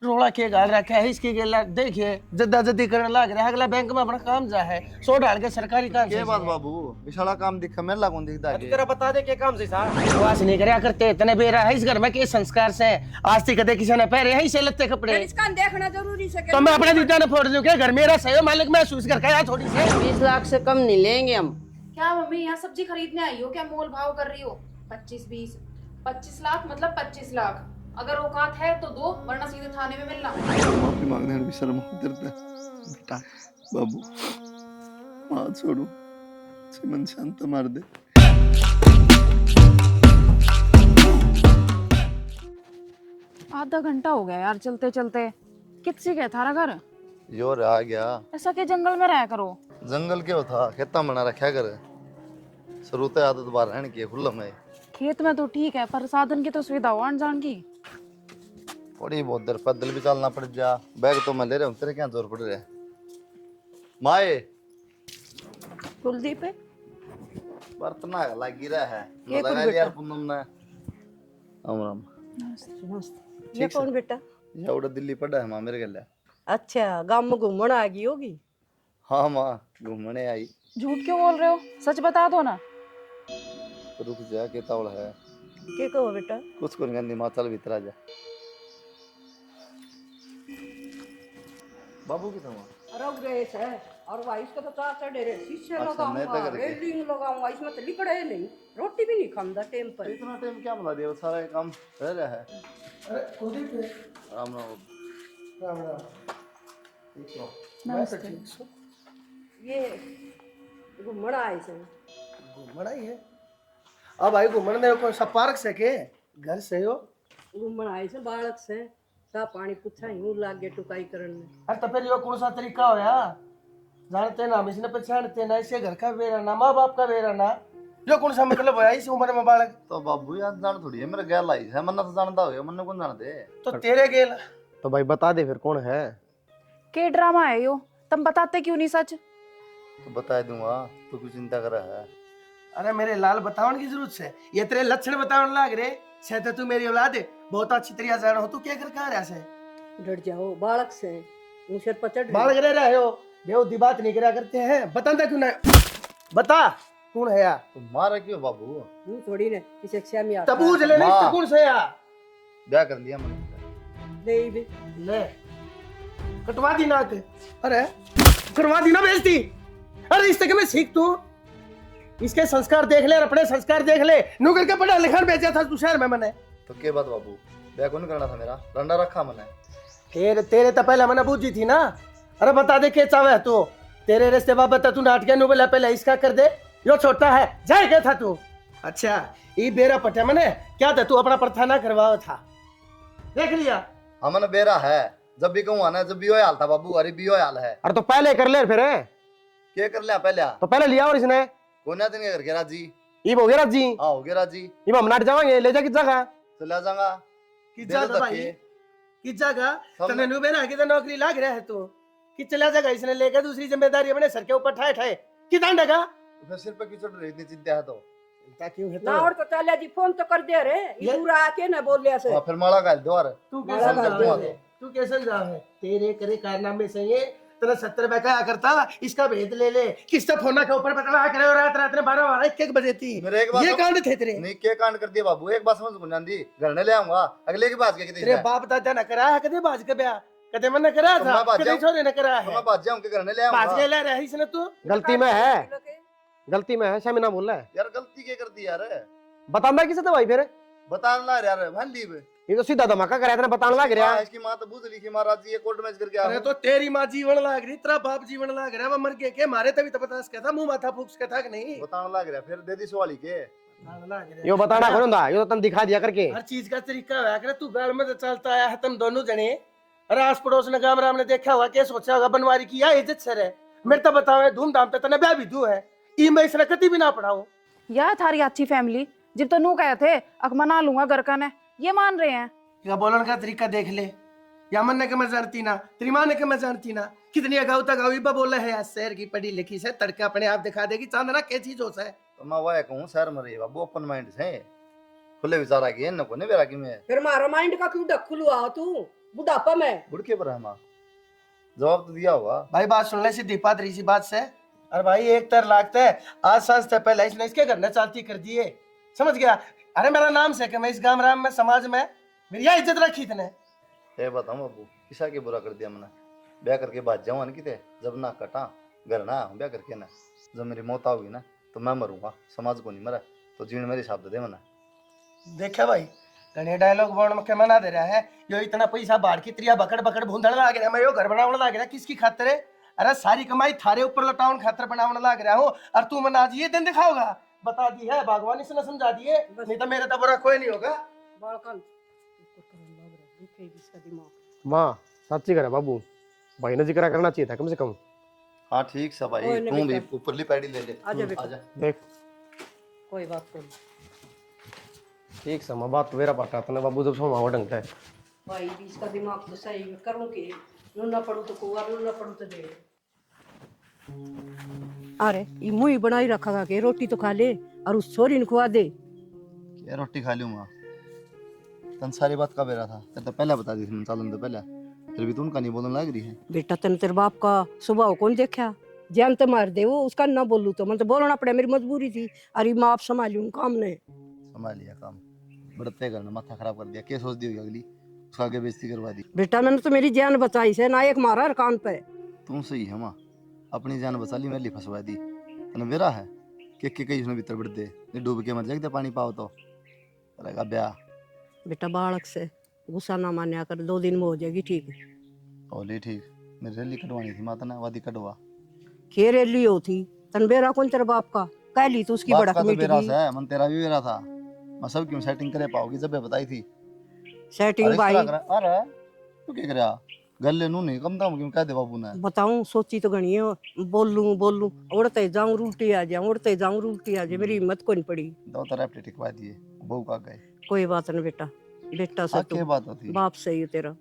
रोला के गाल रखा है इसके गेला देखिए जद्दा जद्दी करने लग रहा है अगला बैंक में अपना काम जा है 100 डाल के सरकारी काम के बात बाबू विशाला काम दिखा मेरे लागू दिखता है तेरा बता दे के काम से साहब बकवास नहीं करया करते इतने बेरा है इस घर में के संस्कार से आज तक कदे किसी ने पहरे है इसे लत्ते कपड़े इसका देखना जरूरी से तो मैं अपने दीदा ने फोड़ दूं क्या घर मेरा सही हो मालिक महसूस करके आया थोड़ी से 20 लाख से कम नहीं लेंगे हम। क्या मम्मी यहाँ सब्जी खरीदने आई हो क्या मोल भाव कर रही हो 25 लाख मतलब 25 लाख अगर औकात है तो दो वरना सीधे थाने में मिलना। माफी मांगने में भी शर्म होती है बेटा बाबू हाथ छोड़ो मन शांत मार दे। आधा घंटा हो गया यार चलते चलते कितसी गया थारा घर यो रहा गया ऐसा के जंगल में रहा करो। जंगल क्यों था खेता बना रखा कर शुरू से आदत बार रहने की खुल्ला में खेत में तो ठीक है पर साधन की तो सुविधा हो आन जान की थोड़ी बहुत देर पैदल भी चलना पड़ जा बैग तो मैं ले रहा हूँ तेरे क्या जोर पड़ रहा है माए कुलदीप बर्तना लगी रहा है ये लगा कौन लिया बेटा? पूनम ने राम राम ये कौन बेटा? ये उड़ा दिल्ली पड़ा है माँ मेरे गले अच्छा गांव में घूमने आ गई होगी। हाँ माँ घूमने आई झूठ क्यों बोल रहे हो सच बता दो ना। रुक जा के तावड़ है के कहो बेटा? कुछ को नहीं माँ चल भीतर आ जा बाबू की था अरब गए है और भाई इसका तो चार चढ़े रहे शीशे अच्छा, मैं तो लगाऊंगा करके। रेलिंग लगाऊंगा इसमें तो लिकड़े ही नहीं रोटी भी नहीं खाऊंगा टाइम पर। इतना टाइम क्या मिला दिया वो सारा काम रह रहा है अरे कुलदीप राम राम राम राम ठीक हो नमस्ते। ये घूमने आए से घूमना ही है अब भाई घूमने में कोई सा पार्क से के घर से हो घूमने आए से बालक से सा पानी पूछा यूं लाग गए टुकाई करने में। अरे तो फिर यो कौन सा तरीका होया जानते ना हम इसने पहचानते ना इसे घर का बेराना माँ बाप का बेराना जो कौन सा मतलब होया इस उम्र में बालक तो बाबू यार जान थोड़ी है मेरा गैल आई है मन्ना तो जानता हो मन्ने कौन जान दे तो तेरे गेल तो भाई बता दे फिर कौन है। के ड्रामा है यो तुम बताते क्यों नहीं सच। तो बता दूंगा तू कुछ चिंता कर रहा है अरे मेरे लाल बतावन की जरूरत है ये तेरे लक्षण बतावन लाग रे शायद तू मेरी औलाद है बहुत अच्छी तरीके जान हो तू क्या कर कहा रहा है डर जाओ बालक से मुँह सिर पर चढ़ बालक रह रहे हो बेहूदी बात नहीं करा करते हैं बता क्यों ना बता कौन है यार तो मारा क्यों बाबू मुँह थोड़ी ने किसी शिक्षा में आता तबूज ले माँ। कौन से यार ब्याह कर लिया मैंने नहीं भी ले कटवा दी नाक अरे करवा दी ना बेइज्जती अरे इस तक में सीख तू इसके संस्कार देख ले और अपने संस्कार देख ले नू करके पढ़ा लिखा भेजा था तू शहर में मैंने तो के बात बाबू ब्याह कौन करना था मेरा रंडा रखा मैंने फिर तेरे तो पहले मैंने बूझी थी ना अरे बता दे के चावे तू तेरे रिश्ते बाबत तू नाटके नु बोला पहले इसका कर दे यो छोटा है जाए क्या था तू अच्छा ये बेरा पटे मैंने क्या था तू अपना प्रथा ना करवाओ था देख लिया हमने बेरा है जब भी कहूँ आना जब भी हो हाल था बाबू अरे भी हो हाल है अरे तो पहले कर ले फिर क्या कर लिया पहले तो पहले लिया और इसने कौन दिन के करके राजी ये हो गया राजी हाँ हो गया राजी ये हम नाट जाएंगे ले जा किस जगह चला जाऊंगा कि दे दो जागा भाई धक्के। कि जागा हम- तने नु बेरा की तो नौकरी लाग रहा है तू कि चला जाएगा इसने लेकर दूसरी जिम्मेदारी अपने सर के ऊपर ठाए ठाए कि डांडेगा तो फिर सिर पे की चढ़ रही इतनी चिंता है तो चिंता क्यों है ना और तो चले जी फोन तो कर दे रे ये- ये पूरा आके ना बोल लिया से और फिर माला का द्वार तू बड़ा कैसे कर जावे दो। तू कैसे जावे तेरे करे कारनामे से ये तेरा 70 रुपए का करता इसका भेद ले ले किससे फोन के ऊपर बतला करे और रात रात ने 12 1 बजे थी मेरे एक बात ये तो- कांड थे तेरे नहीं क्या कांड कर दिया बाबू एक बात समझ को दी घर ने ले आऊंगा अगले की बात क्या तेरे बाप दादा ने करा है कदे बाज के ब्याह कदे मन ने करा तो था मैं बाज कदे जाऊं। छोरे ने करा तो है मैं बात जाऊं के घर ने ले बाज के आऊंगा ले रहा है इसने तू गलती में है गलती में है शमीना बोल रहा है यार गलती क्या कर दी यार बताना किसे था भाई फिर बताना यार भाई लीव ये तो सीधा धमाका कराया था बताने लग रहा इसकी माँ तो बूझ लिखी महाराज जी कोर्ट मैच करके अरे आ तो तेरी माँ जीवन लाग रही तेरा बाप जीवन लाग रहा है वो मर के मारे तभी तो पता क्या था मुंह माथा फूक के था कि नहीं बताने लग रहा फिर दे दी सवाली के यो बताना कौन था यो तो तन दिखा दिया करके हर चीज का तरीका है अगर तू गाड़ में तो चलता आया है तुम दोनों जने अरे आस पड़ोस ने गाम राम ने देखा होगा क्या सोचा होगा बनवारी की या इज्जत सर है मेरे तो बताओ धूमधाम पे तने ब्याह भी दू है ई मैं इसने कभी भी ना पढ़ाऊं यार थारी अच्छी फैमिली जब तो नू कहे थे अक मना लूंगा घर का ने ये मान रहे हैं। या बोलन का तरीका देख ले या मन ने के मैं जानती ना तेरी माँ ने के मैं जानती ना कितनी अगाऊ तक अवीबा बोला है यार शहर की पढ़ी लिखी से तड़का अपने आप दिखा देगी चांदना क्या चीज हो है तो मैं वह कहूँ शहर में रही बाबू ओपन माइंड से खुले विचार आ गए न को नहीं बेरा की मैं फिर मारा माइंड का क्यों ढक्कू हुआ तू बुढ़ापा में। बुढ़के पर है माँ, जवाब तो दिया होगा। भाई बात सुन ले, सीधी पादरी सी बात से। अरे भाई एक तर लागता है, आज सांस से पहले इसने इसके घर ने चालती कर दिए, समझ गया। अरे मेरा नाम से कि मैं इस गांव राम में समाज में मेरी यह इज्जत रखी इतने। ये बताऊं बाबू, किसा के बुरा कर दिया मैंने? ब्याह करके बात जाऊँ किते, जब ना कटा घर ना ब्याह करके ना, जब मेरी मौत होगी ना तो मैं मरूंगा, समाज को नहीं मरा, तो जीवन मेरे हिसाब दे मैंने। देखा भाई, घने डायलॉग बोर्ड में मना दे रहा है, यो इतना पैसा बाढ़ की त्रिया बकड़ बकड़ भूंदड़ लाग रहा है, मैं यो घर बनावने लाग रहा, किसकी खातिर है? अरे सारी कमाई थारे ऊपर लटाउन खातर बनावने लाग रहा हूँ, और तू मना आज ये दिन दिखाओगा? बता दी है बागवानी से न समझा दिए, नहीं तो मेरे तो बुरा कोई नहीं होगा। बालकन इसको करने लग रहा है, दिखेगी इसका दिमाग। माँ सच्ची करे बाबू, भाई ने जिक्र करना चाहिए था कम से कम। हाँ ठीक सा भाई, कोई नहीं तू भी बेटा। ऊपरली पैड़ी ले ले। आजा बेटा। आजा। देख कोई बात नहीं ठीक समय बात तो मेरा पाटा तने बाबू, जब सोमा ढंगता है भाई, भी इसका दिमाग तो सही है, करूँ कि नूना पड़ू तो कुआ, नूना पड़ू तो दे। अरे ये मुंह बनाई रखा के रोटी तो खा ले और उस छोरी ने खुआ दे। क्या रोटी खा लूँ माँ? तन सारी बात का बेरा था, तेरे तो पहले बता दी थी चालन तो पहले, फिर भी तू उनका नहीं बोलने लग रही है। बेटा तेने तेरे बाप का स्वभाव कौन देखा? जान तो मार दे वो, उसका ना बोलू तो मैं तो बोलना पड़े, मेरी मजबूरी थी। अरे माँ आप संभालू काम ने। संभाल लिया काम, बढ़ते करना माथा खराब कर दिया। क्या सोच दी होगी अगली, उसका आगे बेइज्जती करवा दी। बेटा मैंने तो मेरी जान बचाई से ना, एक मारा है कान पे। तुम सही है माँ, अपनी जान बचा ली, मेरे लिए फंसवा दी। तने मेरा है कि कई उसने भीतर बढ़ दे, डूब के मर जाए पानी पाओ तो रहेगा ब्याह। बेटा बालक से गुस्सा ना मान्या कर, 2 दिन में हो जाएगी ठीक। ओली ठीक, मेरे रैली कटवानी थी माता ने, वादी कटवा। के रैली हो थी तन बेरा कौन तेरे बाप का? कह ली तो उसकी बाप बड़क का तो मिट बेरा गई। है, मन तेरा भी बेरा था। मैं सब क्यों सेटिंग करे पाओगी, जब बताई थी। सेटिंग भाई अरे तू क्या करया गले नू नहीं कम दाम क्यों कह दे बाबू ने। बताऊं, सोची तो घनी है, बोलूं बोलूं उड़ते जाऊं उल्टी आ जाऊं, उड़ते जाऊं उल्टी आ जाए, मेरी हिम्मत को नहीं पड़ी। दो तरह प्लेट टिकवा दिए, बहू का गए। कोई बात नहीं बेटा, बेटा से क्या तो बात होती, बाप सही है तेरा।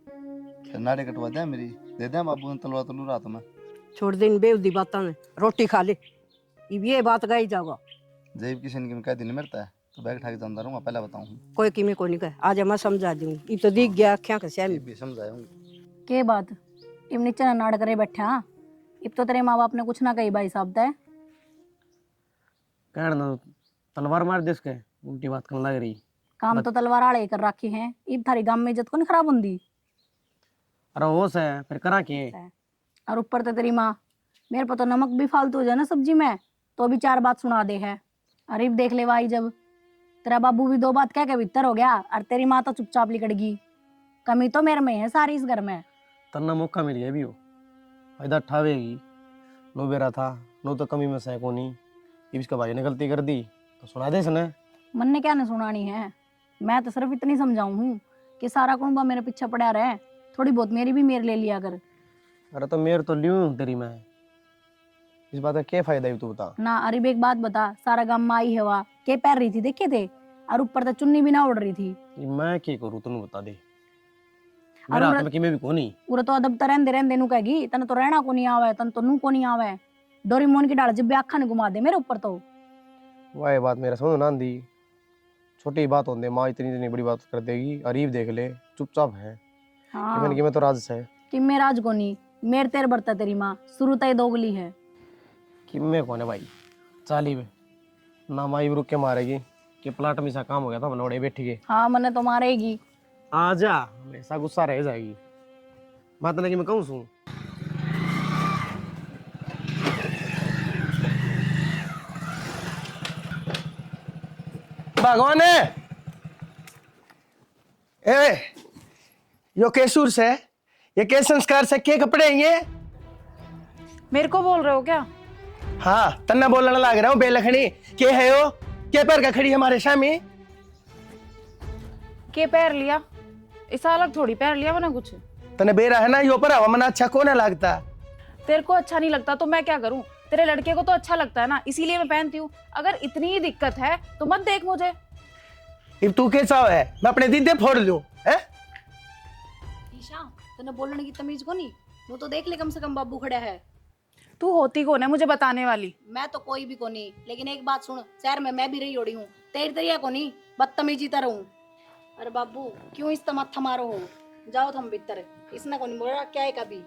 नाड़े कटवा दे मेरी, दे दे बाबू ने तलवा तलू रात में। छोड़ दे इन बेवदी बातों में, रोटी खा ले, ये बात गाई जाओगा। जब किसी ने कह दिन मरता है तो बैग ठाके जानता रहूंगा, पहले बताऊं। कोई किमी को नहीं कहे, आज मैं समझा दूंगी। ये तो दिख गया क्या कैसे ये भी समझाऊंगी। के बात इम नीचे नाड़ करे बैठा, इब तो तेरे माँ बाप ने कुछ ना कही भाई साहब तय। कहना ना तलवार मार दे उसके, उल्टी बात करने लग रही। काम तो तलवार आड़े कर रखी है, इब थारी गांव में इज्जत को नहीं खराब होंदी। अरे होश है फिर करा के। और ऊपर तो तेरी माँ, मेरे पर तो नमक भी फालतू हो जाए ना सब्जी में तो भी 4 बात सुना दे है। अरे इब देख ले भाई, जब तेरा बाबू भी 2 बात कह के भीतर हो गया और तेरी माँ तो चुपचाप लिकड़गी। कमी तो मेरे में है सारी इस घर में। तन्ना मौका मिल गया भी हो, फायदा ठावेगी। नो बेरा था, नो तो कमी में से कोनी, अब इसका भाई ने गलती कर दी तो सुना दे इसने। मन ने क्या न सुनानी है, मैं तो सिर्फ इतनी समझाऊं हूँ कि सारा कुंबा मेरे पीछे पड़ा रहे, थोड़ी बहुत मेरी भी मेरे ले लिया कर। अरे तो मेरे तो लियूं तेरी मैं, इस बात का क्या फायदा है तू बता। ना अरे एक बात बता, सारा गांव में आई हवा के पैर रही थी देखे थे, और ऊपर तो चुन्नी भी ना उड़ रही थी। ये मैं क्या करूं तू बता दे, मेरा हाथ में कि मैं भी कोनी। पूरा तो अदब तो रहंदे रहंदे नु कहेगी, तन तो रहना को नहीं आवे, तन तो नू को नहीं आवे। डोरेमोन की डाल जब भी आँखा ने घुमा दे मेरे ऊपर तो। वह बात मेरा समझ ना दी, छोटी बात होती माँ इतनी इतनी बड़ी बात कर देगी। अरीब देख ले चुपचाप है हाँ कि मैं तो राज से कि मैं राज को नहीं, मेरे तेरे बरता तेरी माँ शुरू तय दोगली है। कि मैं कौन है भाई, चाली में ना माई रुक के मारेगी कि प्लाट में सा काम हो गया था मनोड़े बैठी के। हाँ मने तो मारेगी। आ जा, हमेशा गुस्सा रह जाएगी। बात ना कि मैं कहूँ सू भगवान है ए, यो केसूर से, ये के संस्कार से के कपड़े हैं ये? मेरे को बोल रहे हो क्या? हाँ तन्ना बोलने लग रहा हूँ बेलखनी। के है यो, के पैर का खड़ी हमारे शामी? के पैर लिया? इस अलग थोड़ी पैर लिया मैंने कुछ। तने बेरा है ना यो पर हवा मना अच्छा कौन है लगता? तेरे को अच्छा नहीं लगता तो मैं क्या करूं? तेरे लड़के को तो अच्छा लगता है ना, इसीलिए मैं पहनती हूँ। अगर इतनी ही दिक्कत है तो मत देख मुझे। अब तू कैसा है, मैं अपने दीदे फोड़ लूं है? ईशा तने बोलने की तमीज को नहीं, वो तो देख ले कम से कम बाबू खड़ा है। तू होती कौन है मुझे बताने वाली? मैं तो कोई भी को नहीं, लेकिन एक बात सुन, शहर में मैं भी रही ओड़ी हूँ, तेरी तरिया को नहीं बदतमीजी तरह हूँ। अरे बाबू क्यों इस तमाथा मारो हो? जाओ तुम भीतर, इसने कौन बोला क्या है कभी।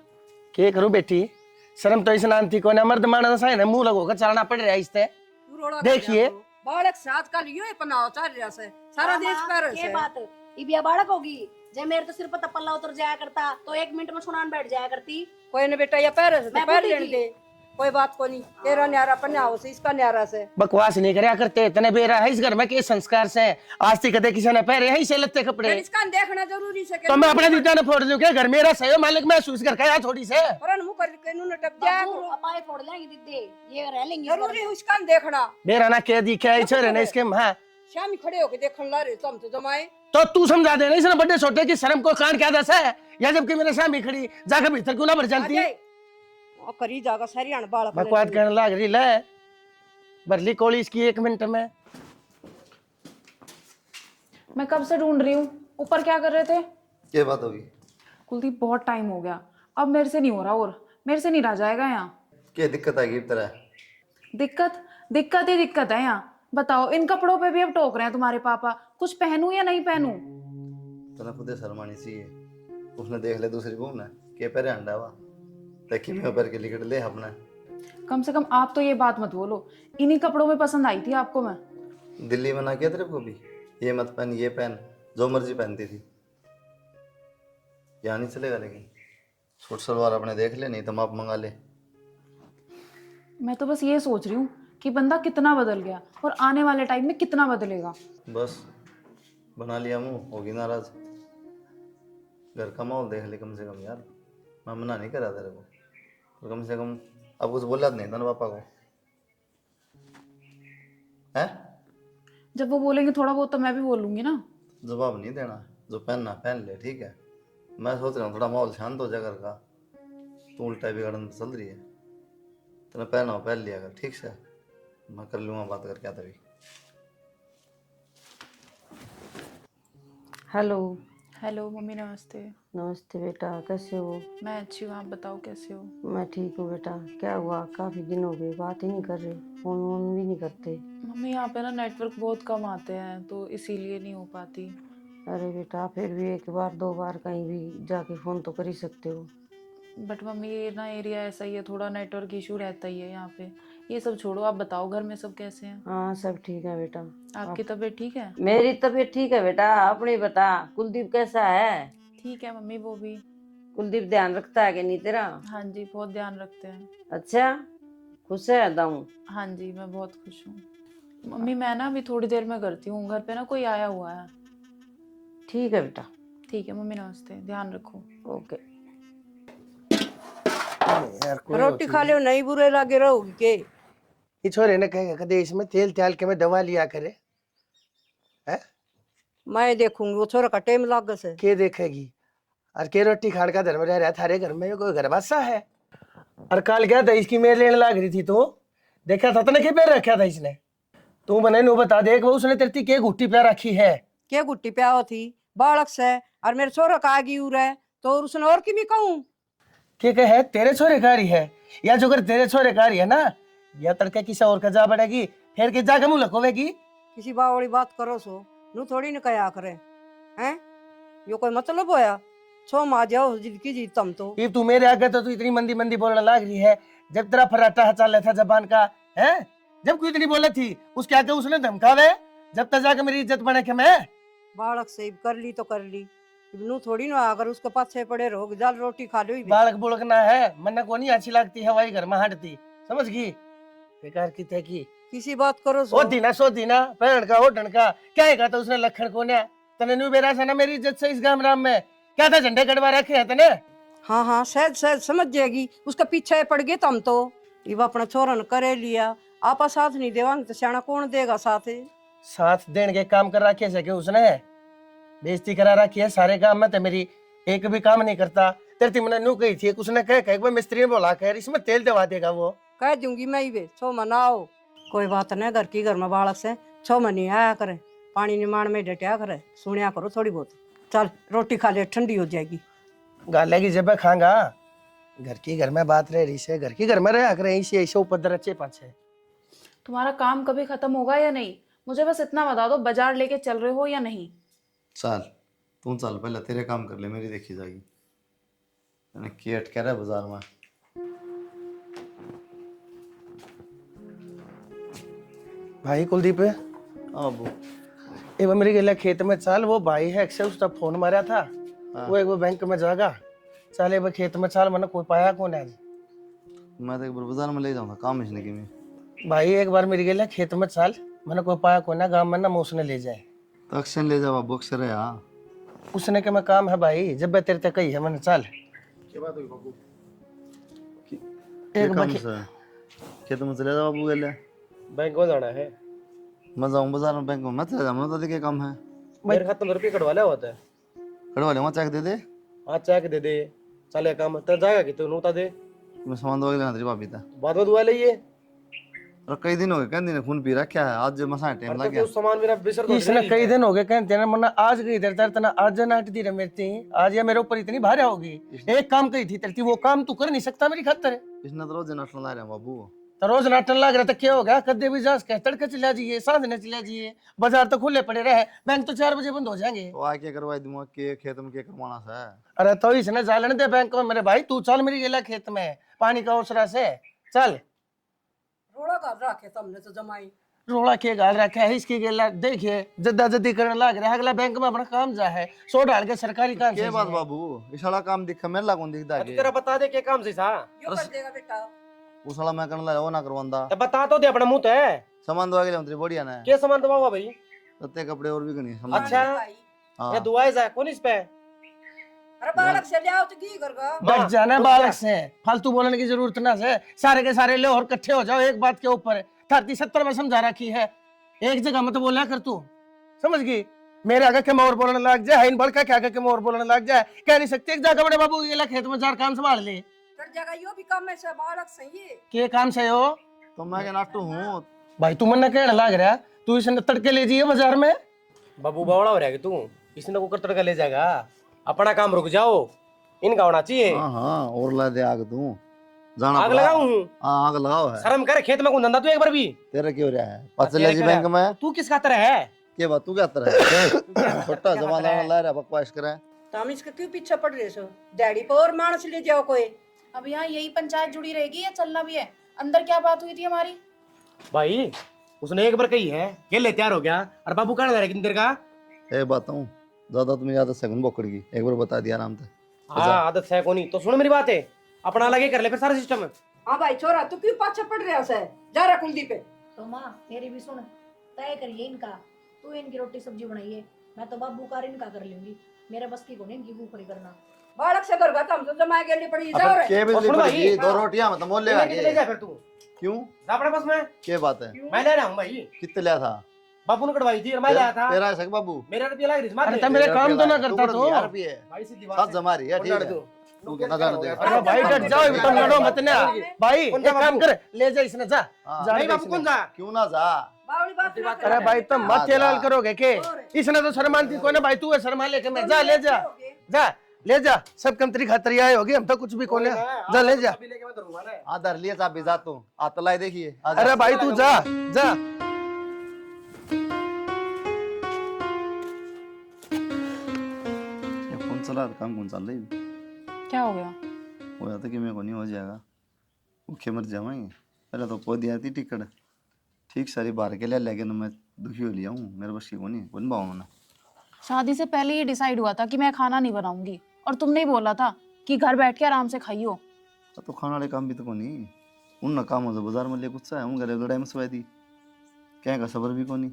के करूं बेटी, शर्म तो इस नांती को ना मर्द मानस है ना, मुंह लगो का चलना पड़ रहा है इससे। तू रोड़ा देखिए। बालक से आजकल यो पनाव चल रहा से सारा देश पर ये बात इबिया बालक होगी, जे मेरे तो सिर पर तपल्ला उतर जाया करता तो 1 मिनट में सुनान बैठ जाया करती। कोई ने बेटा या पैर से मैं पैर बुढ़ी लेने थी। दे, कोई बात को नहीं। तेरा न्यारा पन्याओ से इसका न्यारा से बकवास नहीं करया करते, तने बेरा है इस घर में के संस्कार से। आज तक कदे किसी ने पहरे है इसे लत्ते कपड़े, इसका देखना जरूरी से तो मैं अपने दीदा ने फोड़ दूं क्या? घर मेरा सही हो मालिक, महसूस कर क्या थोड़ी से। परन मुंह कर के नु टप जाया बाबू करो, अपाए फोड़ लेंगे दीदी, ये रह लेंगे जरूरी है उसका देखना। मेरा ना के दिखे है छोरे ने इसके हां, शामी खड़े होके देखन ला रहे तुम तो जमाए। तो तू समझा दे, इसने बड़े छोटे की शर्म को कान क्या दस है, या जबकि मेरे सामने खड़ी जाकर भीतर क्यों ना भर जानती। ओ करी जागा सारी अन बालक बकवास करने लग रही ले, बरली कोली इसकी 1 मिनट में। मैं कब से ढूंढ रही हूँ, ऊपर क्या कर रहे थे? क्या बात होगी? कुलदीप बहुत टाइम हो गया, अब मेरे से नहीं हो रहा, और मेरे से नहीं रह जाएगा यहाँ। क्या दिक्कत आएगी तरह? दिक्कत दिक्कत ही दिक्कत है यहाँ। बताओ, इन कपड़ों पे भी अब टोक रहे हैं तुम्हारे पापा, कुछ पहनूं या नहीं पहनूं? तना खुदे शर्मानी चाहिए, उसने देख ले दूसरी बहू ने के पैरे अंडा वा ताकि मैं पैर के लिकट ले अपना। कम से कम आप तो ये बात मत बोलो, इन्हीं कपड़ों में पसंद आई थी आपको मैं। दिल्ली में ना किया तेरे को भी, ये मत पहन ये पहन, जो मर्जी पहनती थी। यहाँ नहीं चलेगा, लेकिन सूट सलवार अपने देख ले, नहीं तो माप मंगा ले। मैं तो बस ये सोच रही हूँ कि बंदा कितना बदल गया और आने वाले टाइम में कितना बदलेगा। बस बना लिया मुंह, होगी नाराज। घर का माहौल देख ले कम से कम यार, मैं मना नहीं करा तेरे को, तो कम से कम अब कुछ बोला नहीं था ना पापा को, है? जब वो बोलेंगे थोड़ा बहुत तो मैं भी बोलूंगी ना। जवाब नहीं देना, जो पहनना पहन ले, ठीक है? मैं सोच रहा हूँ थोड़ा माहौल शांत हो जाए घर का, तू उल्टा बिगड़न चल रही है। तेने पहना हो पहन लिया कर, ठीक से? मैं कर लूँगा बात करके तभी। हेलो। हेलो मम्मी, नमस्ते। नमस्ते बेटा, कैसे हो? मैं अच्छी हूँ, आप बताओ कैसे हो? मैं ठीक हूँ बेटा। क्या हुआ, काफी दिन हो गए बात ही नहीं कर रहे, फोन वोन भी नहीं करते। मम्मी यहाँ पे ना नेटवर्क बहुत कम आते हैं तो इसीलिए नहीं हो पाती। अरे बेटा, फिर भी 1 बार 2 बार कहीं भी जाके फोन तो कर ही सकते हो। बट मम्मी ये ना एरिया ऐसा ही है, थोड़ा नेटवर्क इशू रहता ही है यहाँ पे। ये सब छोड़ो, आप बताओ घर में सब कैसे हैं? हाँ सब ठीक है बेटा। आपकी तबीयत ठीक है? मेरी तबीयत ठीक है बेटा, अपनी बता। कुलदीप कैसा है? ठीक है मम्मी, वो भी। कुलदीप ध्यान रखता है कि नहीं तेरा? हाँ जी, बहुत ध्यान रखते हैं। अच्छा, खुश है दाऊं? हाँ जी, मैं बहुत खुश हूँ। मम्मी मैं ना अभी थोड़ी देर में करती हूँ, घर पे ना कोई आया हुआ है। ठीक है बेटा। ठीक है मम्मी, नमस्ते, ध्यान रखो। ओके। यार कोई रोटी खा लो, नहीं बुरे लगे रहोगी के? ये छोरे ने कहेगा कदे इसमें तेल त्याल के में दवा लिया करे है, मैं देखूंगी, वो छोरा का टेम लाग से। के देखेगी? और के रोटी खाने का धर्म रह रहा है थारे घर में? ये कोई घर बासा है? और कल क्या था इसकी मेल लेने लग रही थी, तो देखा था तने के पैर रखा था इसने? तू बने नु बता देख, वो उसने तेरी के घुट्टी पे रखी है? क्या गुट्टी प्याओ थी बालक से, और मेरे छोरा का आगी उर है तो उसने और की भी कहूँ? के कहे तेरे छोरे कारी है, या जो कर तेरे छोरे कारी है ना, या तड़के किसी और का जा पड़ेगी, फिर के जाके मुंह लकोवेगी। किसी बावड़ी बात करो सो, नू थोड़ी न कया करे हैं। यो कोई मतलब होया? छो मार जाओ जिद की जीत तुम तो। ये तू मेरे आगे तो तू इतनी मंदी मंदी बोलने लग रही है, जब तेरा फर्राटा चल रहा था जबान का है, जब कोई इतनी बोला थी उसके आगे उसने धमकावे, जब तक जाके मेरी इज्जत बने के मैं। बालक से कर ली तो कर ली, नू थोड़ी ना अगर उसके पास पड़े रहोगे, जाल रोटी खा लो। बालक बुलकना है, मन को नहीं अच्छी लगती है, वही घर में हटती, समझ गई? बेकार की थे की किसी बात करो ओ सो। दीना सो दीना पैण का होटन का क्या है, तो उसने लखन को ने तने नु बेरा से ना मेरी इज्जत से इस गाम राम में क्या था, झंडे गड़वा रखे हैं तने? हाँ हाँ, शायद शायद समझ जाएगी, उसका पीछे पड़ गए तुम तो। ये अपना छोरन करे लिया, आपा साथ नहीं देवांगे तो सियाना कौन देगा साथ? साथ देने के काम कर रखे है उसने, बेइज्जती करा रखी है सारे काम में, तो मेरी एक भी काम नहीं करता। तेरी मैंने नू कही थी, उसने कह मिस्त्री ने बोला कर इसमें तेल दवा देगा, वो कह दूंगी मैं ही, छो मनाओ। कोई बात नहीं, घर की घर में बालक से छो मनी आया करे, पानी निमाण में डटिया करे, सुनिया करो थोड़ी बहुत। चल रोटी खा ले, ठंडी हो जाएगी। गाले की जब खांगा, घर की घर में बात रह रही से, घर की घर में रह कर ऐसे ऐसे उपद्र अच्छे पाछे। तुम्हारा काम कभी खत्म होगा या नहीं? मुझे बस इतना बता दो, बाजार लेके चल रहे हो या नहीं? चल तू चल पहले तेरे काम कर ले, मेरी देखी जाएगी। मैंने के अटका रहा है बाजार में। भाई कुलदीप है हाँ अबू। ये मेरे गेला खेत में चल, वो भाई है अक्षय, उसका फोन मारा था। वो एक वो बैंक में जागा, चल एक बार खेत में चल, मैंने कोई पाया कौन है आज। मैं तो एक बार बाजार में ले जाऊंगा काम इसने की में। भाई एक बार मेरे गेला खेत में चल, मैंने कोई पाया कौन है, गाँव में ना उसने ले जाए। तो अक्शन ले जाओ अबू, अक्सर है यहाँ। उसने के मैं काम है भाई, जब मैं तेरे तक कही है मैंने चल। एक काम से खेत में चले जाओ अबू गेले। बैंक में जाना है, मैं जाऊँ बाजार में, बैंक में मत चले जाऊँ, तो क्या काम है। मेरे खाते में रुपये कटवा लिया होता है। कड़वा ले, वहाँ चेक दे दे। आज चेक दे दे, चले काम तो जाएगा कि तू नोता दे, मैं सामान दवा के लेना तेरी भाभी था। बाद में दुआ लिए। और कई दिन हो गए, कई दिन खून पी रखा है, आज मसा टाइम लग गया। तो सामान मेरा बिसर तो इसने कई दिन हो गए कहते ना, मना आज गई इधर तेरे तना, आज नाट दी रमेती, आज या मेरे ऊपर इतनी भारी होगी। एक काम कही थी तेरी, वो काम तू कर नहीं सकता मेरी खातर। इसने तो रोज नटल ला रहे हैं बाबू। तो रोज नाटन लग रहा था, क्या हो गया, कदे भी जा के तड़के चला जाइए, सांझ ने चला जाइए, बाजार तो खुले पड़े रहे, बैंक तो 4 बजे बंद हो जाएंगे। तो आके करवाई दूंगा, के खेत में के करवाना सा है। अरे तो इसने जालन दे बैंक में मेरे भाई, तू चल मेरी गेला खेत में पानी का ओसरा से चल। रोड़ा कर रखे तुमने तो जमाई। रोड़ा के गाल रखा है इसकी गेला, देखिए जद्दा जद्दी करने लग रहा है, अगला बैंक में अपना काम जा है, 100 डाल के सरकारी काम के से बात बाबू, इस वाला काम दिखा मेरे लागू दिखता है। तेरा बता दे क्या काम से था, यो कर देगा बेटा। उस वाला मैं करने लगा, वो ना करवांदा। तो बता तो दे अपना मुंह तो है। सामान दवा के लिए तेरी बढ़िया ना। क्या सामान दबाओ भाई। तत्ते कपड़े और भी गनी। अच्छा ये दुआएं जा कौन इस पे। अरे बालक से ले आओ तो की करगा। बच जाना बालक से, फालतू बोलने की जरूरत ना है, सारे के सारे ले और इकट्ठे हो जाओ एक बात के ऊपर। 30-70 में समझा रखी है, एक जगह मत बोलना कर तू, समझ गई। मेरे आगे के मोर बोलने लग जाए, इन बड़का क्या के मोर बोलने लग जाए, कह नहीं सकते एक जगह बड़े बाबू ये खेत में 4 काम संभाल ले। कर जगह यो भी काम में से बालक सही है। के काम से हो तो मैं क्या नाटू हूँ भाई, तू मन कहने लग रहा, तू इसे तड़के ले जाइए बाजार में। बाबू बावड़ा हो रहा है तू, इसने को तड़का ले जाएगा, अपना काम रुक जाओ, इनका होना चाहिए। हाँ हाँ, और ला दे आग तू जाना। आग लगाऊं। हाँ आग लगाओ है। शर्म कर, खेत में कौन धंधा तू एक बार भी। तेरा क्यों रहा है पचले जी बैंक में। तू किस खातर है। के बात तू क्या तरह है। छोटा जमाना ला रहा बकवास करे। तुम इसके क्यों पीछे पड़ रहे हो। डैडी को और मानस ले जाओ कोई। अब यहाँ यही पंचायत जुड़ी रहेगी या चलना भी है। अंदर क्या बात हुई थी हमारी। भाई उसने एक बार कही है, ये ले तैयार हो गया, और बाबू कहने लगा कितनी देर का। ए बताऊं ज्यादा तुम्हें आदत सगुन बोकड़ की, एक बार बता दिया आराम से। हाँ आदत है कोनी तो सुन मेरी बात है, अपना अलग ही कर ले फिर सारा सिस्टम। हाँ भाई छोरा तू क्यों पाछे पड़ रहा है। जा रहा कुलदीप पे। तो माँ मेरी भी सुन, तय करिए इनका, तू इनकी रोटी सब्जी बनाइए, मैं तो बाबू का इनका कर लूंगी, मेरे बस की को नहीं इनकी भूखरी करना। बालक से करगा तुम तो जमा के लिए पड़ी जाओ रे। के बिजली सुन भाई, पड़ेगी, 2 रोटियां मतलब मोल लेगा ले जा फिर तू, क्यों जा अपने बस में। के बात है। मैं ले रहा हूँ भाई, कितने लिया था बाबू ने कटवाई थी और मैं लाया था। तेरा है बाबू। मेरा रुपया लग रही अरे तो मेरे काम तो ना करता तो भाई सीधी बात सब है। जमा रही है, ठीक है तू कितना जान दे। अरे भाई डट जाओ, तुम लड़ो मत ना भाई, एक काम कर ले जा इसने, जा हाँ। जा नहीं बाबू कौन जा। क्यों ना जा। बावली बात ना कर। अरे भाई तुम मत लाल करोगे के, इसने तो शर्मानती को ना भाई, तू है शर्मा लेके मैं, जा ले जा जा ले जा, सब कम तेरी खातिर आए होगी, हम तो कुछ भी कोने, जा ले जा। अभी लेके मैं धरूंगा ना। हाँ धर लिया चाबी, जा तू आता लाई देखिए। अरे भाई तू जा जा। ये फोन चला काम कौन चल रही। क्या हो गया। हो जाता कि मेरे को नहीं हो जाएगा, भूखे मर जाएंगे। पहले तो को दिया थी टिकट ठीक सारी बार के लिए, लेकिन मैं दुखी हो लिया हूँ, मेरे बस की को नहीं कौन बाबू ना। शादी से पहले ही डिसाइड हुआ था कि मैं खाना नहीं बनाऊंगी, और तुमने ही बोला था कि घर बैठ के आराम से खाइयो। तो खाने वाले काम भी तो को नहीं, उन ना काम हो तो बाजार में ले कुछ सा है, उन घरे लड़ाई में सवाई दी क्या का सबर भी को नहीं,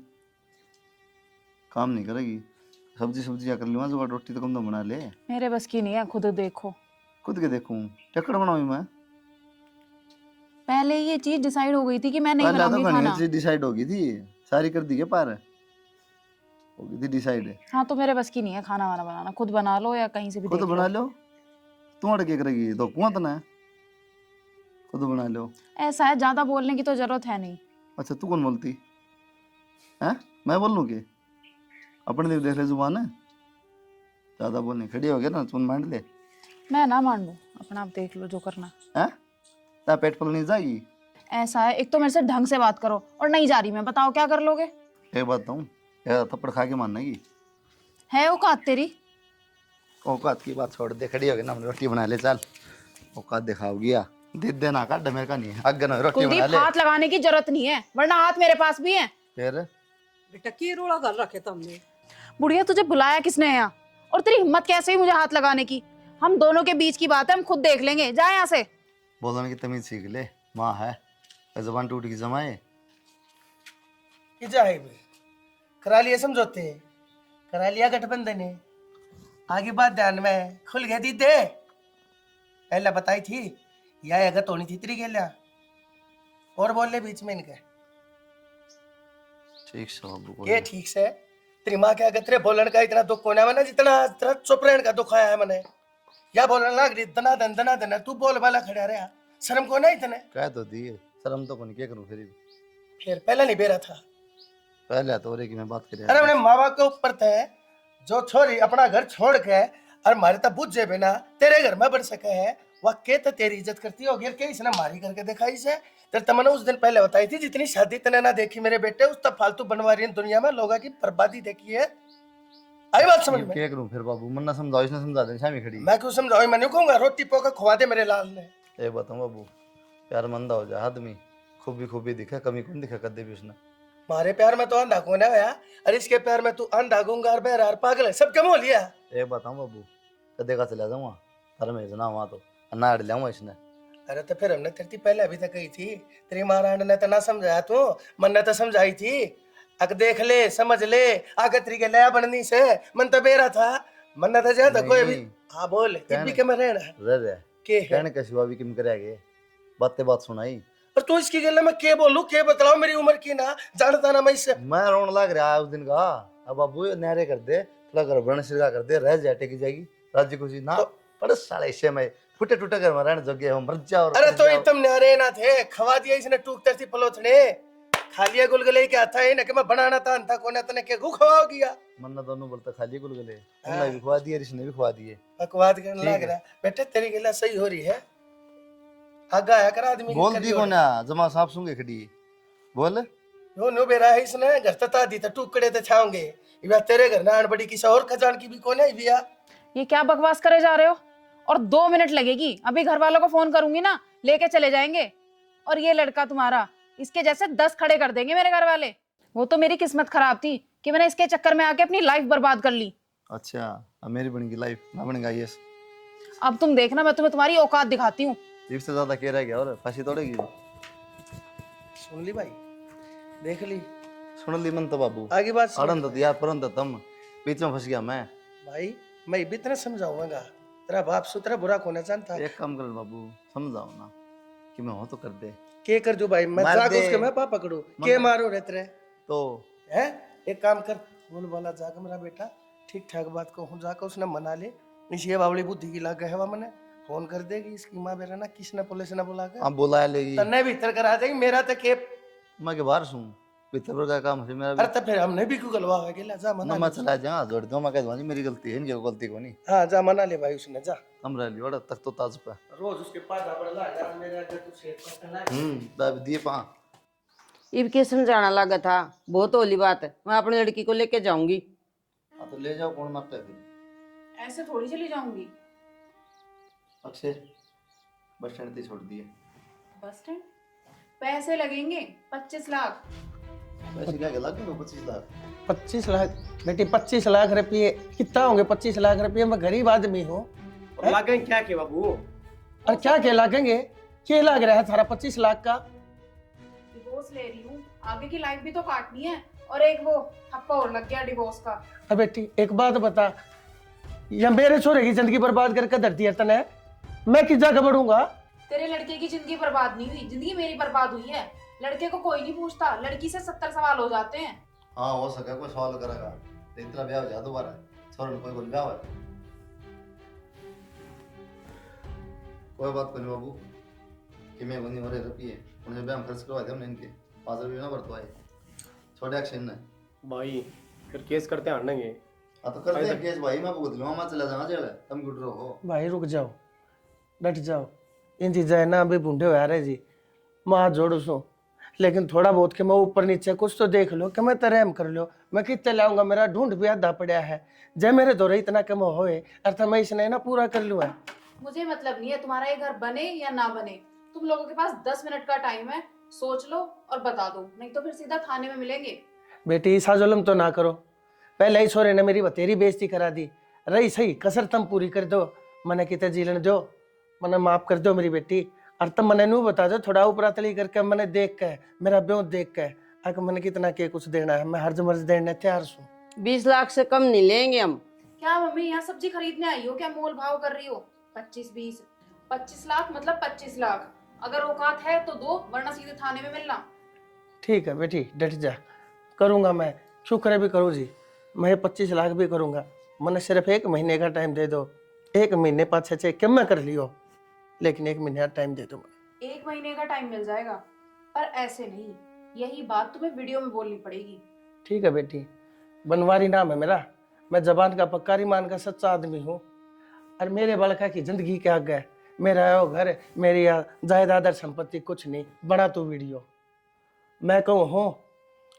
काम नहीं करेगी। सब्जी सब्जी क्या कर लूँगा, जो रोटी तो कम तो बना ले। मेरे बस की नहीं है, खुद देखो। खुद के देखूँ टक्कर बनाऊँ मैं। पहले ये चीज डिसाइड हो गई थी कि मैं नहीं पहले तो बनाऊंगी खाना। चीज डिसाइड हो गई थी, सारी कर दी के पार हो गई थी डिसाइड। हाँ तो मेरे बस की नहीं है खाना वाना बनाना, खुद बना लो या कहीं से भी खुद देख बना लो। लो, तुम्हारे क्या करेगी, तो कुआं तो ना है, खुद बना लो। ऐसा है, ज्यादा बोलने की तो जरूरत है नहीं। अच्छा तू कौन बोलती है, मैं बोल लूँ कि अपने दिल देख ले जुबान है, ज्यादा बोलने खड़ी हो गया ना तुम मान ले। मैं ना मान लूं, अपना आप देख लो जो करना। हैं ता पेट पल नहीं जाएगी। ऐसा है, एक तो मेरे से ढंग से बात करो, और नहीं जा रही मैं, बताओ क्या कर लोगे। एक बात बताऊँ, यार थप्पड़ खा के मानना की है औकात तेरी। औकात की बात छोड़ दे, खड़ी हो गई ना, हमने रोटी बना ले चल। औकात दिखाओगी या दे देना का डमेर का नहीं है, अगर ना रोटी बना कुलदीप ले। हाथ लगाने की जरूरत नहीं है, वरना हाथ मेरे पास भी है। फिर बेटा की रोड़ा घर रखे तुमने? बुढ़िया तुझे बुलाया किसने है यहाँ? और तेरी हिम्मत कैसे हुई मुझे हाथ लगाने की? हम दोनों के बीच की बात है, हम खुद देख लेंगे। जा यहाँ से। बोलने की तमीज सीख ले, माँ है, जबान टूट की जमाए। कि जाए भी करा लिया समझौते, करा लिया गठबंधन ने, आगे बात ध्यान में खुल गए दी दे। पहले बताई थी या अगर तो नहीं थी तेरी गेला और बोल ले बीच में इनके। ठीक से बाबू को ये ठीक से तेरी माँ क्या तेरे बोलन का इतना दुख होना मैंने जितना तेरा चुप रहने का दुख आया है मैंने। या बोलने लग रही दना दना तू बोल वाला खड़ा रहा, शर्म को नहीं इतने। कह तो दी है, शर्म तो कौन क्या करूं फिर पहले नहीं बेरा था। पहले तो रे की मैं बात कर अरे अपने माँ बाप के ऊपर थे, जो छोरी अपना घर छोड़ के और मारे तब बुझ जे बिना तेरे घर में बढ़ सके है, वह के तो तेरी इज्जत करती होगी के इसने मारी करके दिखाई से। तेरे तमन्ना उस दिन पहले बताई थी जितनी शादी तने ना देखी मेरे बेटे, उस तब फालतू बनवा रही है दुनिया में, लोगों की बर्बादी देखी है। आई बात समझ में? क्या करूं फिर बाबू, मन ना समझाओ, इसने समझा दे शामी खड़ी। मैं क्यों समझाऊं, मैं नहीं कहूंगा रोटी पोका खवा दे मेरे लाल ने। ए बताऊं बाबू, प्यार मंदा हो जाए आदमी, खूबी दिखा, कमी कौन दिखा कदे भी उसने। मारे प्यार में तो अंधा कौन है भैया? अरे इसके प्यार में तू अंधा गुंगार बहरार पागल है, सब कम हो लिया। ए बताऊं बाबू, कदे का चला जाऊंगा तारा में जना वहां तो अन्ना अड़ लाऊंगा इसने। अरे तो फिर हमने तेरी पहले अभी तक कही थी, तेरी महारानी ने तो ना समझाया तू, मन ने तो समझाई थी। अक देख ले समझ ले, आगे तरीके लया बननी से मन तो बेरा था, मन ने तो ज्यादा कोई भी। हाँ बोल इतनी के में रहना है रह के है? कहने के सिवा भी किम करेगे, बात सुनाई। और तू इसकी गल में के बोलू के बतलाओ, मेरी उम्र की ना जानता ना मैं इससे। मैं रोन लग रहा है उस दिन का। अब बाबू नहरे कर दे, थोड़ा घर बन सिरका कर दे, रह जाए टेकी जाएगी राज्य खुशी ना। पर साले इसे में फुटे टूटे घर में रहने जगे हम मर जाओ। अरे तो तुम न्यारे ना थे, खवा दिया इसने टूकते थी पलोथने, खालिया गुलगुले के आता है ना कि मैं बनाना था अंता कोने तने के गु खवाओ गया। मन्ना दोनों बोलता खाली गुलगुले, हमने भी खवा दिए, इसने भी खवा दिए। बकवाद करने लग रहा है बेटे, तेरी गला सही हो रही है। आगा है कर आदमी बोल दी को ना जमा साफ सुंगे खड़ी बोल। यो नो बेरा है इसने घर तता दी तो टुकड़े तो छाओगे, इबा तेरे घर ना बड़ी किसी और खजान की भी कोने बिया। ये क्या बकवास करे जा रहे हो? और 2 मिनट लगेगी, अभी घर वालों को फोन करूंगी ना, लेके चले जाएंगे। और ये लड़का तुम्हारा, इसके जैसे 10 खड़े कर देंगे मेरे घर वाले। वो तो मेरी किस्मत खराब थी कि मैंने इसके चक्कर में आके अपनी लाइफ बर्बाद कर ली। अच्छा अब मेरी बनेगी लाइफ, ना बनेगा ये। अब तुम देखना, मैं तुम्हें तुम्हारी औकात दिखाती हूँ। इससे ज्यादा क्या रह गया और फांसी तोड़ेगी। सुन ली भाई, देख ली, सुन ली मन तो बाबू आगे बात सुन। अड़न तो दिया परन तो तुम बीच में फंस गया मैं। भाई मैं भी इतना समझाऊंगा, तेरा बाप सुतरा बुरा होना जानता है। एक काम कर बाबू, समझाओ ना कि मैं हो तो कर दे। के कर दू भाई, मैं मार जाके दे। उसके मैं पा पकड़ू के मारो रे तेरे तो है। एक काम कर, बोल बोला जाकर मेरा बेटा ठीक ठाक बात को हूँ, जाकर उसने मना ले। इस ये बावली बुद्धि की लाग है मैंने फोन कर देगी इसकी माँ बेरा ना, किसने पुलिस ने बुला कर आप बुला लेगी। तन्ने भीतर करा देगी, मेरा तो के। मैं के बाहर सूं भीतर पर का काम है मेरा अरे भी। तो फिर हमने भी क्यों गलवा है गेला, जा मना मैं ले। चला जा जोड़ दो, मैं कह दूंगा जी मेरी गलती है, इनकी गलती को नहीं। हाँ जा मना ले भाई, उसने जा। हम रह लियो तक तो ताज पे। रोज उसके पास बड़ला जा मेरे आगे तू सेठ पकड़ना। दाब दिए पा। इब के समझाना लगा था, बहुत होली बात है, मैं अपनी लड़की को लेके जाऊंगी। हाँ तो ले जाओ, कौन मारता है फिर। ऐसे थोड़ी चली जाऊंगी। अक्षय बस स्टैंड पे छोड़ दिए। बस स्टैंड पैसे लगेंगे 25 लाख। पैसे क्या लगे 25 लाख। 25 लाख बेटी, 25 लाख रुपये कितना होंगे? 25 लाख रुपये, मैं गरीब आदमी हूँ। लागेंगे क्या के बाबू? और क्या क्या लागेंगे? क्या लाग रहा है थारा 25 लाख का? डिवोर्स ले रही हूँ, आगे की लाइफ भी तो काटनी है। और एक वो ठप्पा और लग गया डिवोर्स का। अब बेटी एक बात बता, या मेरे छोरे की जिंदगी बर्बाद करके धरती है तने, मैं किस जगह बढ़ूंगा? तेरे लड़के की जिंदगी बर्बाद नहीं हुई, जिंदगी मेरी बर्बाद हुई है। लड़के को कोई नहीं पूछता, लड़की से 70 सवाल हो जाते हैं। हाँ हो सका कोई सवाल करेगा तो इतना ब्याह हो जा दोबारा, छोड़ कोई बोल ब्याह है। कोई बात नहीं बाबू कि मैं बंदी मरे रुपये उन्हें ब्याह खर्च करवा दे हमने इनके 5 रुपये ना बरतवाए छोड़े एक्शन ने। भाई फिर केस करते आनेंगे। हाँ तो करते हैं केस भाई, मैं भुगत लूंगा, मैं चला जाऊंगा जेल, तुम गुड रहो। भाई रुक जाओ, डट जाओ, इन चीजें है ना अभी बूढ़े हो रहे जी, मैं हाथ जोड़ू सो, लेकिन थोड़ा बहुत के मैं ऊपर नीचे कुछ तो देख लो कि मैं तो रहम कर लो। मैं कितने लाऊंगा, मेरा ढूंढ भी आधा पड़ा है। जय मेरे दौरे इतना कम होए अर्थ मैं इसने ना पूरा कर लूँ। मुझे मतलब नहीं है तुम्हारा ये घर बने या ना बने। तुम लोगों के पास 10 मिनट का टाइम है, सोच लो और बता दो, नहीं तो फिर सीधा थाने में मिलेंगे। बेटी ऐसा जुल्म तो ना करो, पहले ही छोरे ने मेरी बतेरी बेइज्जती करा दी। रही सही कसर तुम पूरी कर दो, मने कितने जीलन दो, मने माफ कर दो मेरी बेटी। और तुम मने नू बता दो थोड़ा ऊपरा तली करके मने देख के मेरा ब्यों देख के अगर मने कितना के कुछ देना है मैं हर मर्ज देने तैयार हूँ। 20 लाख से कम नहीं लेंगे हम। क्या मम्मी यहाँ सब्जी खरीदने आई हो क्या? मोल भाव कर रही हो? 25 लाख मतलब 25 लाख। अगर औकात है तो दो, वरना सीधे थाने में मिलना। ठीक है बेटी डट जा, करूँगा मैं, शुक्र भी करूँ जी, मैं 25 लाख भी करूँगा। मैंने सिर्फ 1 महीने का टाइम दे दो, 1 महीने 5-6 कम मैं कर लियो, लेकिन 1 महीने का टाइम दे दो। 1 महीने का टाइम मिल जाएगा, पर ऐसे नहीं, यही बात तुम्हें वीडियो में बोलनी पड़ेगी। ठीक है बेटी, बनवारी नाम है मेरा, मैं जबान का पक्का ईमान का सच्चा आदमी हूँ। और मेरे बड़का की जिंदगी के आगे मेरा वो घर, मेरी जायदाद और संपत्ति कुछ नहीं। बना तू वीडियो, मैं कहूँ हूँ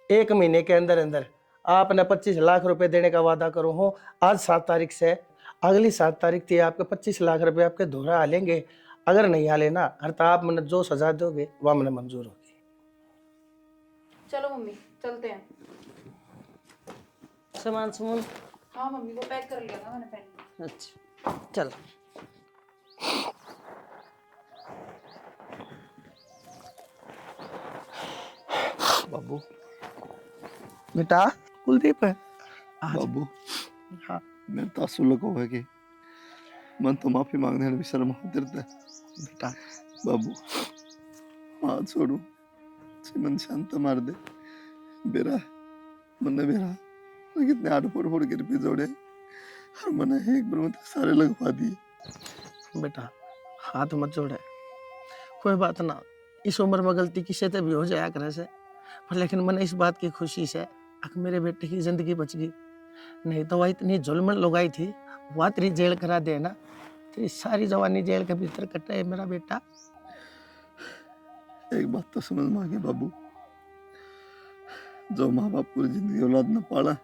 1 महीने के अंदर अंदर आपने 25 लाख रुपए देने का वादा करो हूँ। आज 7 तारीख से अगली 7 तारीख थी आपके 25 लाख रुपए आपके धोरा आ लेंगे। अगर नहीं आ लेना अर्थात आप मैंने जो सजा दोगे वह मैंने मंजूर होगी। चलो मम्मी चलते हैं। सामान सामान। हाँ मम्मी, वो पैक कर लिया था मैंने पहले। अच्छा चल। बाबू बेटा कुलदीप है। बाबू हाँ मैं तासु लगा है कि मन तो माफी मांगने में भी शर्म होती है बेटा, बाबू हाथ छोड़ू मन शांत मार दे बेरा मन्ने बेरा मैं कितने आड़ फोड़ के रुपये जोड़े और मैंने एक बार में सारे लगवा दिए। बेटा हाथ मत जोड़े, कोई बात ना, इस उम्र में गलती किसी से भी हो जाया करे से, पर लेकिन मैंने इस बात की खुशी से अगर मेरे बेटे की जिंदगी बच गई, नहीं तो वह इतनी जुल्म लगाई थी वह तेरी जेल करा देना, तेरी सारी जवानी जेल के भीतर कटे है मेरा बेटा। एक बात तो समझ में आ गई बाबू, जो माँ बाप पूरी जिंदगी औलाद न पाला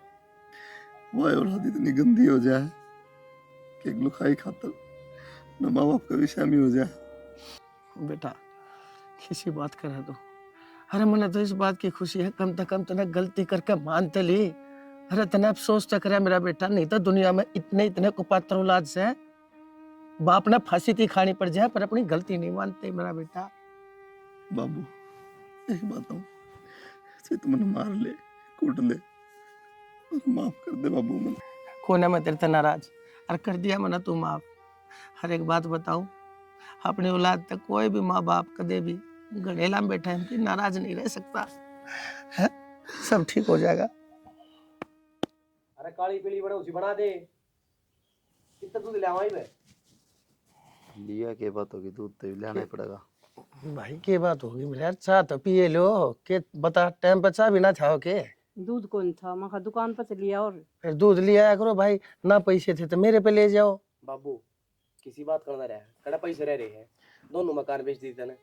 वह औलाद इतनी गंदी हो जाए कि लुखाई खातर न माँ बाप का विषय में हो जाए। बेटा किसी बात करा दो, अरे मैंने तो इस बात की खुशी है कम से कम तूने गलती करके मानते ली। अरे तने अफसोस तो करे मेरा बेटा, नहीं तो दुनिया में इतने कुपात्र औलाद से बाप ने फांसी थी खानी पड़ जाए पर अपनी गलती नहीं मानते मेरा बेटा। बाबू एक बात हूँ, तो मैंने मार ले कूट ले माफ कर दे बाबू। मन कोने में तेरे से नाराज और कर दिया मैंने तू माफ। हर एक बात बताऊं, अपनी औलाद तक कोई भी माँ बाप कदे भी गड़ेला में बैठा है नाराज नहीं रह सकता है, सब ठीक हो जाएगा। अरे काली पीली बड़े उसी बना दे, कितना दूध ले आवाई में लिया के बात होगी, दूध तो लाना ही पड़ेगा। भाई के बात होगी मेरे यार, चाह तो पिए लो के बता टाइम पर चाह भी ना छाओ के। दूध कौन था? मैं दुकान पर से लिया और फिर दूध लिया आया करो भाई, ना पैसे थे तो मेरे पे ले जाओ। बाबू किसी बात करना रहा कड़ा पैसे रह रहे हैं, दोनों मकान बेच दी तने।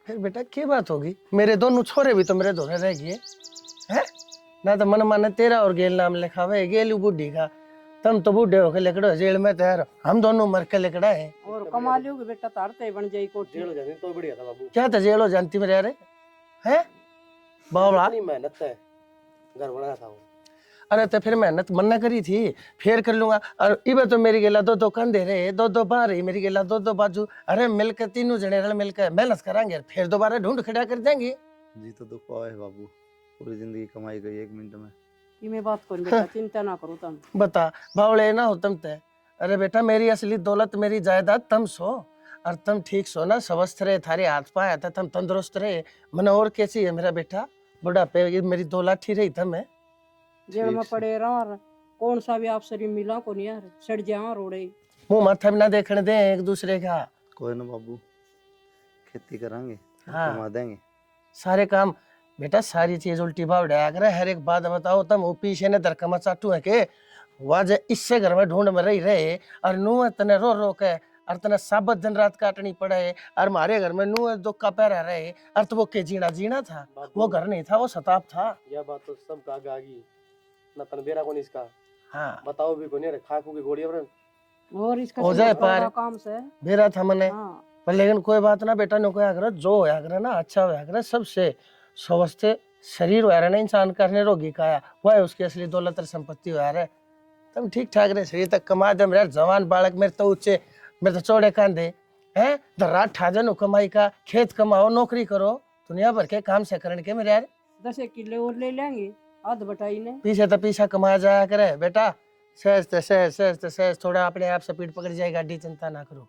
फिर बेटा क्या बात होगी, मेरे दोनों छोरे भी तो मेरे धोरे रह गए हैं ना, तो मन माने तेरा और गेल नाम लिखा हुआ है, गेलू बुढ़ी का, तुम तो बूढ़े होके लेकड़ो जेल में तैयार, हम दोनों मर के लेकड़ा है। और कमा लोगे बेटा, तारते बन जाई कोठी। जेल हो जाती तो बढ़िया था बाबू। क्या था जेल हो जानती मेरे यारे है बावड़ा, इतनी मेहनत है घर बनाया था वो। अरे तो फिर मेहनत मन्ना करी थी, फिर कर लूंगा। और इबे तो मेरी गेला दो कंधे रहे, दो बाह रही मेरी गेला, दो बाजू, अरे मिलकर तीनों जने रल मिलकर मेहनत करांगे, फिर दोबारा ढूंढ खड़ा कर देंगे। जी तो दुख पाए बाबू, पूरी जिंदगी कमाई गई 1 मिनट में। कि मैं बात करूं बेटा, चिंता ना करो तुम। बता बावड़े ना हो तुम ते, अरे बेटा मेरी असली दौलत मेरी जायदाद तुम सो, और तुम ठीक सो ना, स्वस्थ रहे, थारे हाथ पाया था, तुम तंदुरुस्त रहे, मन और कैसी है मेरा बेटा, बुढ़ापे मेरी दौलत ही रही तुम है। जेल में पड़े रहा, कौन सा भी आप शरीर मिला को नहीं यार, सड़ जा रोड़े। मुंह माथा भी ना देखने दे एक दूसरे का। कोई ना बाबू, खेती करांगे, हाँ। कमा देंगे सारे काम बेटा, सारी चीज उल्टी भाव डाया करे। हर एक बात बताओ तुम वो पीछे ने दरकमा चाटू है के वाज इससे घर में ढूंढ में रही रहे, और नू तने रो के और तने साबत दिन रात काटनी पड़े, और हमारे घर में नू दुख का पैरा रहे, और तो वो के जीना था, वो घर नहीं था, वो सताप था। यह बात तो सब का आगी, ना तन बेरा को इसका हाँ बताओ भी कोनी रे खाकू की गोड़ी पर और इसका हो जाए समझ पड़ रहा पार। काम से। बेरा था मने हाँ पर लेकिन कोई बात ना बेटा, नो कोया करे जो होया करे ना अच्छा होया करे, सबसे स्वस्थ शरीर होया रहे ना इंसान करने रोगी काया वह उसकी असली दौलत और संपत्ति होया रहे। तुम ठीक ठाक रहे शरीर तक कमा दे मेरे जवान बालक, मेरे तो ऊंचे, मेरे तो चौड़े कांधे हैं, रात ठाजन कमाई का, खेत कमाओ, नौकरी करो, दुनिया भर के काम से करने के मेरे यार। 10 किलो और ले लेंगे आध बटाई ने। पीछे तो पीछा कमाया जाया करे बेटा, सहज सहज सहज सहज थोड़ा अपने आप से पीठ पकड़ जाए गाड़ी, चिंता ना करो।